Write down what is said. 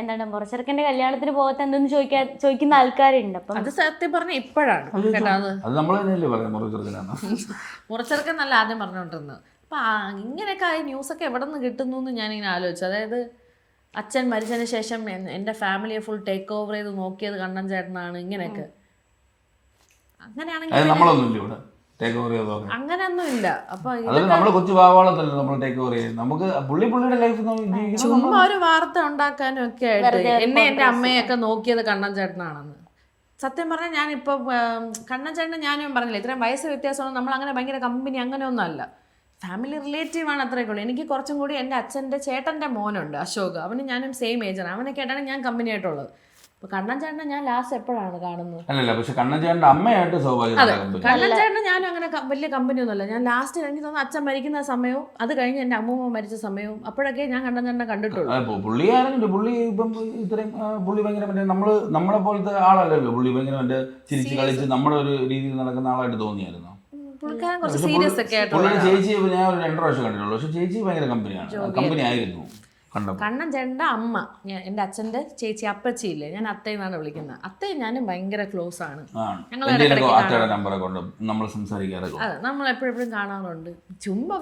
എന്താണ് മുറച്ചെറുക്കന്റെ കല്യാണത്തിന് പോകത്ത് എന്തെന്ന് ചോദിക്കുന്ന ആൾക്കാരുണ്ട്. അപ്പം അത് സത്യം പറഞ്ഞ ഇപ്പോഴാണ് കേട്ടോ. അത് നമ്മൾ തന്നെയല്ലേ പറയാം മുറച്ചെറുക്കനാണ്. മുറച്ചെറുക്കൻ നല്ല ആദ്യം പറഞ്ഞുകൊണ്ടിരുന്നത്. അപ്പം ഇങ്ങനെയൊക്കെ ആയി ന്യൂസൊക്കെ എവിടെ നിന്ന് കിട്ടുന്നു എന്ന് ഞാനിങ്ങനെ ആലോചിച്ചു. അതായത് അച്ഛൻ മരിച്ചതിന് ശേഷം എൻ്റെ ഫാമിലിയെ ഫുൾ ടേക്ക് ഓവർ ചെയ്ത് നോക്കിയത് കണ്ണൻ ചേട്ടനാണ്, ഇങ്ങനെയൊക്കെ. അങ്ങനെയാണെങ്കിൽ നമ്മളൊന്നുമില്ല ഇവിടെ ടേക്ക് ഓവർ ചെയ്തോ, അങ്ങനെയൊന്നും ഇല്ല. അപ്പൊ അത് നമ്മള് കൊച്ചു പാവാളത്തല്ലേ നമ്മൾ ടേക്ക് ഓവർ ചെയ്യും. നമുക്ക് പുള്ളിയുടെ ലൈഫ് ചുമ്മാ ഒരു വാർത്ത ഉണ്ടാക്കാനും ഒക്കെ ആയിട്ട് എന്നെ എൻ്റെ അമ്മയൊക്കെ നോക്കിയത് കണ്ണൻ ചേട്ടനാണെന്ന്. സത്യം പറഞ്ഞാൽ ഞാനിപ്പോ കണ്ണൻ ചേട്ടൻ ഞാനും പറഞ്ഞില്ല, ഇത്രയും വയസ്സ് വ്യത്യാസമാണ്, നമ്മൾ അങ്ങനെ ഭയങ്കര കമ്പനി അങ്ങനെയൊന്നും അല്ല, ഫാമിലി റിലേറ്റീവ് ആണ് അത്രയൊക്കെ ഉള്ളൂ. എനിക്ക് കുറച്ചും കൂടി എൻ്റെ അച്ഛൻ്റെ ചേട്ടൻ്റെ മോനുണ്ട് അശോക്, അവന് ഞാനും സെയിം ഏജാണ്, അവനൊക്കെ ആയിട്ടാണ് ഞാൻ കമ്പനി ആയിട്ടുള്ളത്. അപ്പൊ കണ്ണൻ ചേട്ടനെ ഞാൻ ലാസ്റ്റ് എപ്പോഴാണ് കാണുന്നത്? അല്ലല്ല, പക്ഷെ കണ്ണൻ ചേട്ടൻ്റെ അമ്മയായിട്ട് സ്വാഭാവികം. കണ്ണൻ ചേട്ടന് ഞാനും അങ്ങനെ വലിയ കമ്പനിയൊന്നുമല്ല. ഞാൻ ലാസ്റ്റ് എനിക്ക് തോന്നുന്നു അച്ഛൻ മരിക്കുന്ന സമയവും അത് കഴിഞ്ഞ് എൻ്റെ അമ്മൂമ്മ മരിച്ച സമയവും അപ്പോഴൊക്കെ ഞാൻ കണ്ണൻ ചേട്ടനെ കണ്ടിട്ടുള്ളൂ. പുള്ളി ആരെങ്കിലും പുള്ളി ഇപ്പം ഇത്രയും പുള്ളി ഭയങ്കര മറ്റേ നമ്മളെ പോലത്തെ ആളല്ലല്ലോ പുള്ളി. ഭയങ്കര മറ്റേ ചിരിച്ച് കളിച്ച് നമ്മുടെ ഒരു രീതിയിൽ നടക്കുന്ന ആളായിട്ട് തോന്നിയായിരുന്നു. പുള്ളിക്കാരൻ കുറച്ച് സീരിയസ് ഒക്കെ ആയിട്ടുള്ള. ചേച്ചി ഞാൻ ഒരു 2 പ്രാവശ്യം കണ്ടിട്ടുള്ളൂ, പക്ഷെ ചേച്ചി ഭയങ്കര കമ്പനി ആയിരുന്നു. കണ്ണൻ ചേട്ടൻ്റെ അമ്മ എൻ്റെ അച്ഛൻ്റെ ചേച്ചി അപ്പച്ചിയില്ലേ, ഞാൻ അത്തയെന്നാണ് വിളിക്കുന്നത്. അത്തയും ഞാനും ഭയങ്കര ക്ലോസ് ആണ്. നമ്പറൊക്കെ ഉണ്ട് നമ്മൾ സംസാരിക്കാറൊക്കെ. അതെ, നമ്മൾ എപ്പോഴും കാണാറുണ്ട്. ചുമ്മാ